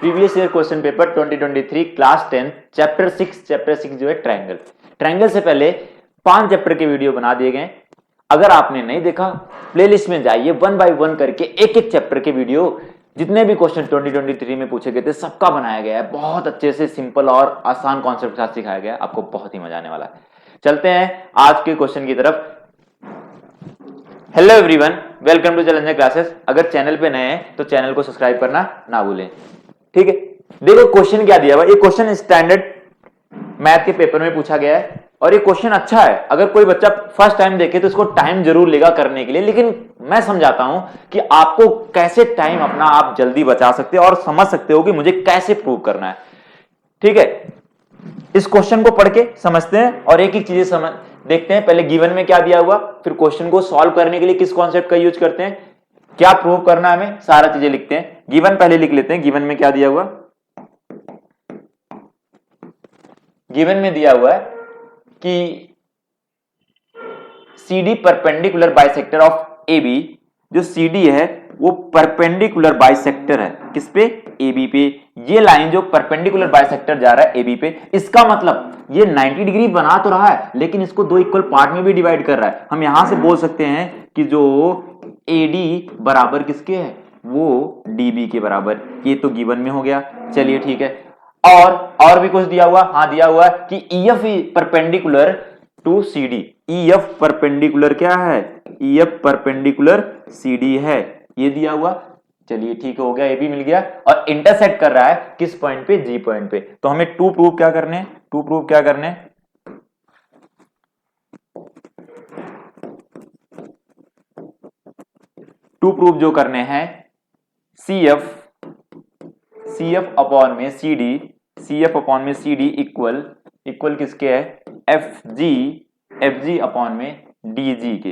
Previous year question paper 2023 class 10 chapter 6 जो है triangle. Triangle से पहले 5 चैप्टर के वीडियो बना दिए गए। अगर आपने नहीं देखा प्लेलिस्ट में जाइए, 1 बाय 1 करके एक एक चैप्टर के वीडियो जितने भी क्वेश्चन 2023 में पूछे गए थे सबका बनाया गया है। बहुत अच्छे से सिंपल और आसान कॉन्सेप्ट के साथ सिखाया गया है, आपको बहुत ही मजा आने वाला है। चलते हैं आज के क्वेश्चन की तरफ। Hello everyone, welcome to challenger classes. अगर चैनल पे नए हैं तो चैनल को सब्सक्राइब करना ना भूलें, ठीक है। देखो क्वेश्चन क्या दिया हुआ, ये क्वेश्चन स्टैंडर्ड मैथ के पेपर में पूछा गया है और ये क्वेश्चन अच्छा है। अगर कोई बच्चा फर्स्ट टाइम देखे तो इसको टाइम जरूर लेगा करने के लिए, लेकिन मैं समझाता हूं कि आपको कैसे टाइम अपना आप जल्दी बचा सकते हो और समझ सकते हो कि मुझे कैसे प्रूव करना है, ठीक है। इस क्वेश्चन को पढ़ के समझते हैं और एक एक चीजें समझ देखते हैं। पहले गिवन में क्या दिया हुआ, फिर क्वेश्चन को सॉल्व करने के लिए किस कॉन्सेप्ट का यूज करते हैं, क्या प्रूव करना है, हमें सारा चीजें लिखते हैं। गिवन पहले लिख लेते हैं। गिवन में क्या दिया हुआ, गिवन में दिया हुआ है कि CD perpendicular bisector of AB, जो CD है वो परपेंडिकुलर बाइसेक्टर है किस पे, AB पे। ये लाइन जो परपेंडिकुलर बाइसेक्टर जा रहा है AB पे, इसका मतलब ये 90 डिग्री बना तो रहा है लेकिन इसको दो इक्वल पार्ट में भी डिवाइड कर रहा है। हम यहां से बोल सकते हैं कि जो AD बराबर किसके है, वो DB के बराबर। ये तो गिवन में हो गया, चलिए ठीक है। और भी कुछ दिया हुआ, हाँ दिया हुआ है कि EF perpendicular to CD। EF perpendicular क्या है, EF परपेंडिकुलर CD है, ये दिया हुआ। चलिए ठीक हो गया, ये भी मिल गया। और इंटरसेक्ट कर रहा है किस पॉइंट पे, G पॉइंट पे। तो हमें टू प्रूव क्या करने, टू प्रूव जो करने हैं CF अपॉन में CD इक्वल किसके है, FG अपॉन में DG के,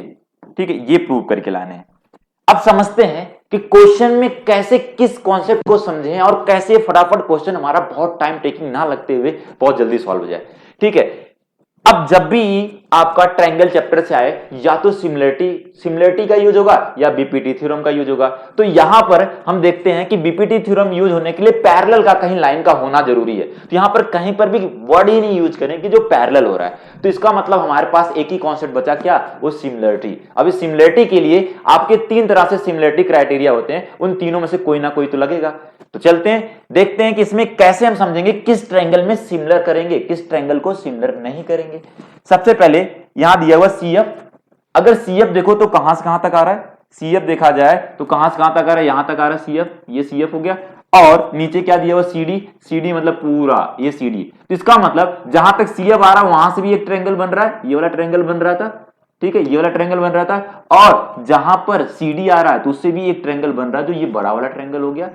ठीक है। ये प्रूव करके लाने हैं। अब समझते हैं कि क्वेश्चन में कैसे किस कॉन्सेप्ट को समझें और कैसे फटाफट क्वेश्चन हमारा बहुत टाइम टेकिंग ना लगते हुए बहुत जल्दी सॉल्व हो जाए, ठीक है। अब जब भी आपका ट्रायंगल चैप्टर से आए, या तो सिमिलरिटी का यूज होगा या बीपीटी थ्योरम का यूज होगा। तो यहां पर हम देखते हैं कि बीपीटी थ्योरम यूज होने के लिए पैरेलल का कहीं लाइन का होना जरूरी है। तो यहां पर कहीं पर भी वर्ड ही नहीं यूज करें कि जो पैरेलल हो रहा है। तो इसका मतलब हमारे पास एक ही कॉन्सेप्ट बचा, क्या, वो सिमिलरिटी। अब इस सिमिलरिटी के लिए आपके 3 तरह से सिमिलरिटी क्राइटेरिया होते हैं, उन तीनों में से कोई ना कोई तो लगेगा। तो चलते हैं देखते हैं कि इसमें कैसे हम समझेंगे किस ट्रायंगल में सिमिलर करेंगे, किस ट्रायंगल को सिमिलर नहीं करेंगे। सबसे पहले यहां दिया हुआ CF। अगर CF देखो तो कहां से कहां तक आ रहा है, CF देखा जाए तो कहां से कहां तक आ रहा है, यहां तक आ रहा है CF, ये CF हो गया। और नीचे क्या दिया हुआ, CD मतलब पूरा ये CD। तो इसका मतलब जहां तक CF आ रहा है वहां से भी एक ट्रायंगल बन रहा है, ये वाला ट्रायंगल बन रहा था, ठीक है, ये वाला ट्रायंगल बन रहा था। और जहां पर CD आ रहा है तो उससे भी एक ट्रायंगल बन रहा है, तो ये बड़ा वाला ट्रायंगल हो गया।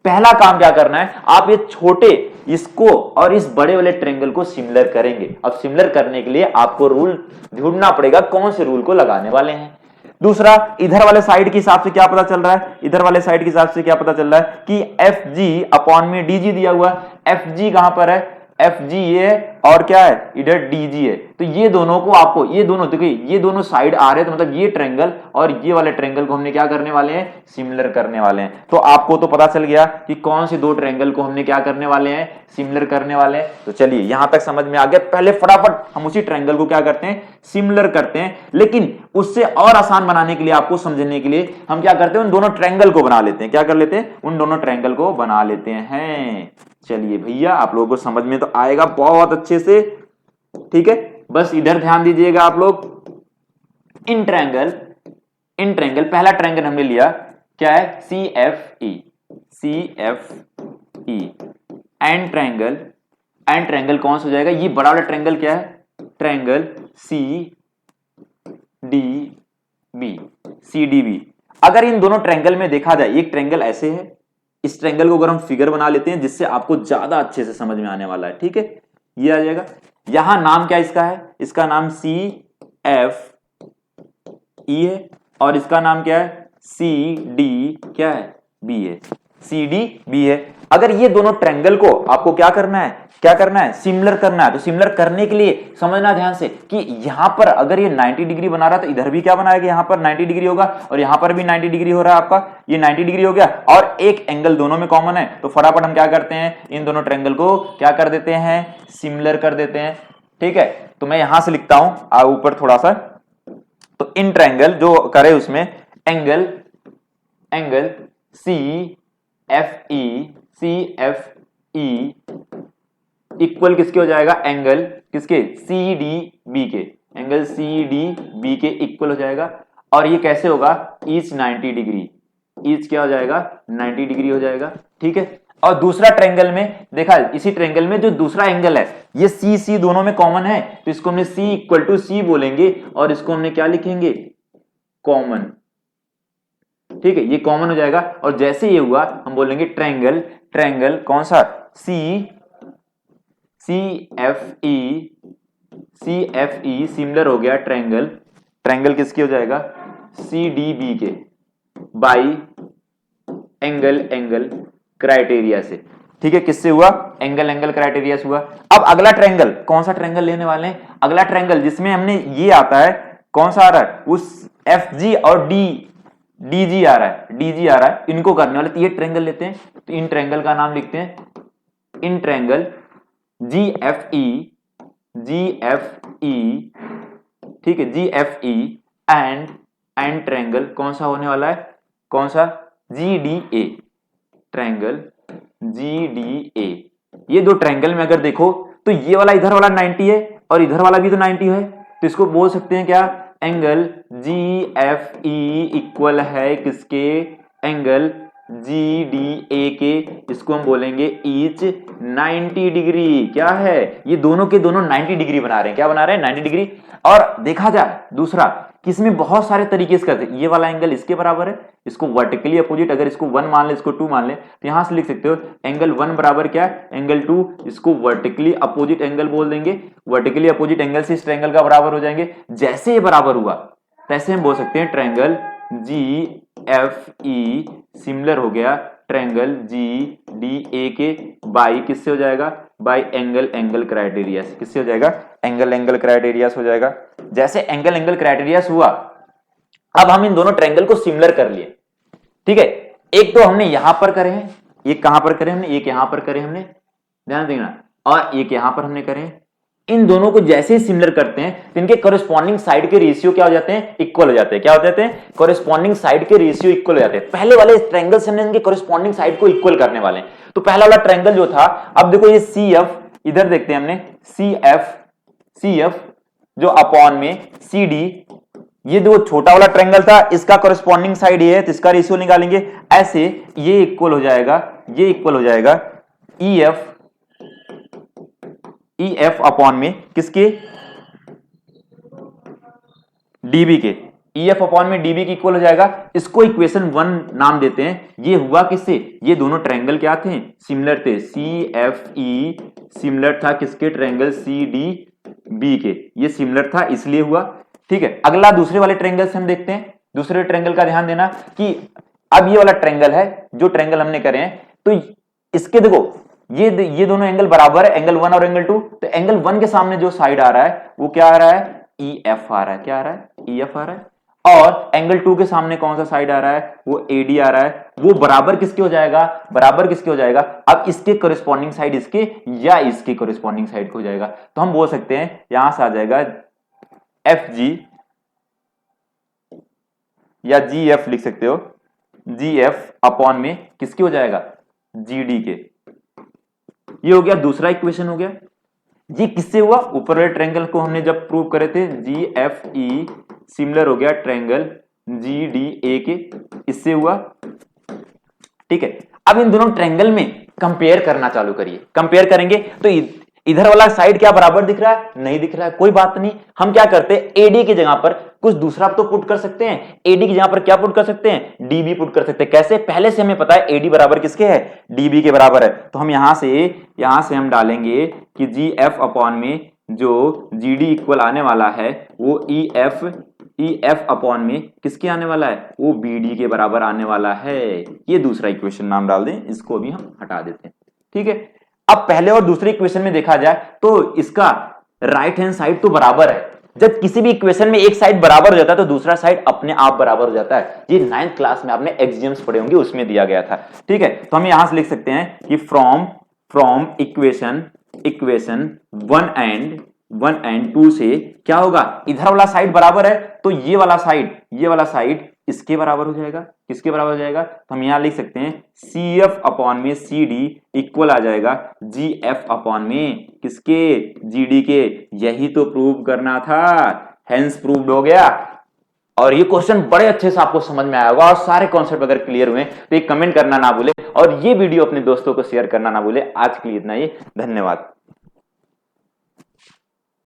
पहला काम क्या करना है, आप ये छोटे इसको और इस बड़े वाले ट्रायंगल को सिमिलर करेंगे। अब सिमिलर करने के लिए आपको रूल ढूंढना पड़ेगा, कौन से रूल को लगाने वाले हैं। दूसरा, इधर वाले साइड के हिसाब से क्या पता चल रहा है, इधर वाले साइड के हिसाब से क्या पता चल रहा है कि FG अपॉन में DG दिया हुआ है। FG कहां पर है, FG ये है और क्या है, इधर DG है। तो ये दोनों को आपको, ये दोनों देखिए, ये दोनों साइड आ रहे हैं, तो मतलब ये ट्रायंगल और ये वाले ट्रायंगल को हमने क्या करने वाले हैं, सिमिलर करने वाले हैं। तो आपको तो पता चल गया कि कौन से दो ट्रायंगल को हमने क्या करने वाले हैं, सिमिलर करने वाले हैं। तो चलिए यहां तक समझ में आ गया। पहले फटाफट हम उसी ट्रायंगल को क्या करते हैं, सिमिलर करते हैं। लेकिन उससे और आसान बनाने के लिए, आपको समझने के लिए, हम क्या करते हैं, उन दोनों ट्रायंगल को बना लेते हैं। क्या कर लेते हैं, उन दोनों ट्रायंगल को बना लेते हैं। चलिए भैया, आप लोगों को समझ में तो आएगा बहुत अच्छे से, ठीक है। बस इधर ध्यान दीजिएगा आप लोग। इन ट्रायंगल पहला ट्रायंगल हमने लिया, क्या है, CFE। एंड ट्रायंगल कौन सा हो जाएगा, ये बड़ा वाला ट्रायंगल क्या है, ट्रायंगल CDB। अगर इन दोनों ट्रायंगल में देखा जाए, एक ट्रायंगल ऐसे है, इस ट्रायंगल को अगर हम फिगर बना लेते हैं जिससे आपको ज्यादा अच्छे से समझ में आने वाला है, ठीक है। ये आ जाएगा। यहां नाम क्या इसका है, इसका नाम CFE है और इसका नाम क्या है, CD क्या है, B है, CDB है। अगर ये दोनों ट्रायंगल को आपको क्या करना है सिमिलर करना है, तो सिमिलर करने के लिए समझना ध्यान से कि यहां पर अगर ये 90 डिग्री बना रहा तो इधर भी क्या बनाएगा, यहां पर 90 डिग्री होगा और यहां पर भी 90 डिग्री हो रहा है आपका, ये 90 डिग्री हो गया और एक एंगल दोनों में कॉमन है, तो फटाफट हम क्या करते हैं, इन दोनों ट्रायंगल को क्या कर देते हैं, सिमिलर कर देते हैं। ठीक है, तो मैं यहां से लिखता हूं ऊपर थोड़ा सा, तो इन ट्रायंगल जो करे उसमें एंगल CFE इक्वल किसके हो जाएगा, एंगल किसके, CDB के, एंगल CDB के इक्वल हो जाएगा। और ये कैसे होगा, ईच 90 डिग्री, ईच क्या हो जाएगा, 90 डिग्री हो जाएगा। ठीक है, और दूसरा ट्रायंगल में देखा, इसी ट्रायंगल में जो दूसरा एंगल है ये C दोनों में कॉमन है, तो इसको हमने C इक्वल टू C बोलेंगे और इसको हमने क्या लिखेंगे, कॉमन। ठीक है, ये कॉमन हो जाएगा और जैसे ये हुआ हम बोलेंगे ट्रायंगल कौन सा, CFE सिमिलर हो गया ट्रायंगल किसके हो जाएगा, CDB के बाई एंगल क्राइटेरिया से। ठीक है, किससे हुआ, एंगल क्राइटेरिया से हुआ। अब अगला ट्रायंगल कौन सा ट्रायंगल लेने वाले हैं, अगला ट्रायंगल जिसमें हमने ये आता है, कौन सा आ रहा है, उस FG और DG आ रहा है, इनको करने वाले, तो ये ट्रायंगल लेते हैं, तो इन ट्रायंगल का नाम लिखते हैं, इन ट्रायंगल GFE, ठीक है, GFE एंड ट्रायंगल कौन सा होने वाला है, कौन सा, GDA, ट्रायंगल GDA। ये दो ट्रायंगल में अगर देखो तो ये वाला इधर वाला 90 है और इधर वाला भी तो 90 है, तो इसको बोल सकते हैं क्या, एंगल GFE इक्वल है किसके, एंगल GDA के, इसको हम बोलेंगे ईच 90 डिग्री। क्या है, ये दोनों के दोनों 90 डिग्री बना रहे हैं, क्या बना रहे हैं, 90 डिग्री। और देखा जाए दूसरा किसमें बहुत सारे तरीके से करते हैं, ये वाला एंगल इसके बराबर है, इसको वर्टिकली अपोजिट, अगर इसको 1 मान ले, इसको 2 मान ले, तो यहां से लिख सकते हो एंगल 1 बराबर क्या है, एंगल 2, इसको वर्टिकली अपोजिट एंगल बोल देंगे, वर्टिकली अपोजिट एंगल से इस ट्रायंगल का बराबर हो जाएंगे। जैसे ये बराबर हुआ तैसे हम बोल सकते हैं ट्रायंगल GFE सिमिलर हो गया ट्रायंगल GDA के बाई किससे हो जाएगा, बाई एंगल क्राइटेरिया, किससे हो जाएगा, एंगल क्राइटेरिया हो जाएगा। जैसे एंगल क्राइटेरिया हुआ, अब हम इन दोनों ट्रायंगल को सिमिलर कर लिए। ठीक है, एक तो हमने यहां पर करे हैं, एक कहां पर करे हमने, एक यहां पर करे हमने, ध्यान देना, और एक यहां पर हमने करे। इन दोनों को जैसे ही सिमिलर करते हैं तो इनके कॉरेस्पॉन्डिंग साइड के रेशियो क्या हो जाते हैं, इक्वल हो जाते हैं। क्या हो जाते हैं, कॉरेस्पॉन्डिंग साइड के रेशियो इक्वल हो जाते हैं। पहले वाले ट्रायंगल से हमने इनके कॉरेस्पॉन्डिंग साइड को इक्वल करने वाले हैं। तो पहला वाला ट्रायंगल जो था, अब देखो ये CF, इधर देखते हैं हमने CF जो अपॉन में CD, ये जो छोटा वाला ट्रायंगल था इसका कॉरेस्पॉन्डिंग साइड ये है, तो इसका रेशियो निकालेंगे, ऐसे ये इक्वल हो जाएगा, ये इक्वल हो जाएगा EF अपॉन में किसके, DB के, EF अपॉन में DB के इक्वल हो जाएगा। इसको इक्वेशन 1 नाम देते हैं। ये हुआ किससे, ये दोनों ट्रायंगल क्या थे, सिमिलर थे, CFE सिमिलर था किसके, ट्रायंगल CDB के, ये सिमिलर था इसलिए हुआ। ठीक है, अगला दूसरे वाले ट्रायंगल से हम देखते हैं। दूसरे ट्रायंगल का ध्यान देना कि अब ये वाला ट्रायंगल है, जो ट्रायंगल हमने करे हैं, तो इसके देखो ये दोनों एंगल बराबर है, एंगल 1 और एंगल 2। तो एंगल 1 के सामने जो साइड आ रहा है वो क्या आ रहा है, EF आ रहा है, क्या आ रहा है, EF आ रहा है। और एंगल 2 के सामने कौन सा साइड आ रहा है, वो AD आ रहा है। वो बराबर किसके हो जाएगा, बराबर किसके हो जाएगा, अब इसके कॉरेस्पॉन्डिंग साइड इसके या इसके कॉरेस्पॉन्डिंग साइड को हो जाएगा। तो हम बोल सकते हैं यहां से आ जाएगा FG या GF लिख सकते हो, GF अपॉन में किसके हो जाएगा, GD के। ये हो गया दूसरा इक्वेशन हो गया। ये किससे हुआ, ऊपर वाले ट्रायंगल को हमने जब प्रूव करे थे, GFE सिमिलर हो गया ट्रायंगल GDA के, इससे हुआ। ठीक है, अब इन दोनों ट्रायंगल में कंपेयर करना चालू करिए। कंपेयर करेंगे तो इधर वाला साइड क्या बराबर दिख रहा है, नहीं दिख रहा है, कोई बात नहीं। हम क्या करते हैं, AD की जगह पर कुछ दूसरा तो पुट कर सकते हैं। AD की जगह पर क्या पुट कर सकते हैं, DB पुट कर सकते हैं। कैसे, पहले से हमें पता है AD बराबर किसके है, DB के बराबर है। तो हम यहां से हम डालेंगे कि GF अपॉन में जो GD इक्वल आने वाला है वो EF ई एफ अपॉन में किसके आने वाला है, वो बी डी के बराबर आने वाला है। ये दूसरा इक्वेशन नाम डाल दें, इसको भी हम हटा देते हैं। ठीक है, अब पहले और दूसरे इक्वेशन में देखा जाए तो इसका राइट हैंड साइड तो बराबर है। जब किसी भी इक्वेशन में एक साइड बराबर हो जाता है तो दूसरा साइड अपने आप बराबर हो जाता है। ये 9th क्लास में आपने एक्सियम्स पढ़े होंगे, उसमें दिया गया था। ठीक है, तो हम यहां से लिख सकते हैं कि फ्रॉम इक्वेशन 1 एंड 2 से क्या होगा, इधर वाला साइड बराबर है तो ये वाला साइड इसके बराबर हो जाएगा। किसके बराबर हो जाएगा, तो हम यहां लिख सकते हैं सी एफ अपॉन में सी डी इक्वल आ जाएगा जी एफ अपॉन में किसके, जी डी के। यही तो प्रूव करना था, हेंस प्रूव्ड हो गया। और ये क्वेश्चन बड़े अच्छे से आपको समझ में आया होगा और सारे कॉन्सेप्ट अगर क्लियर हुए तो एक कमेंट करना ना भूले और ये वीडियो अपने दोस्तों को शेयर करना ना भूले। आज के लिए इतना ही, धन्यवाद।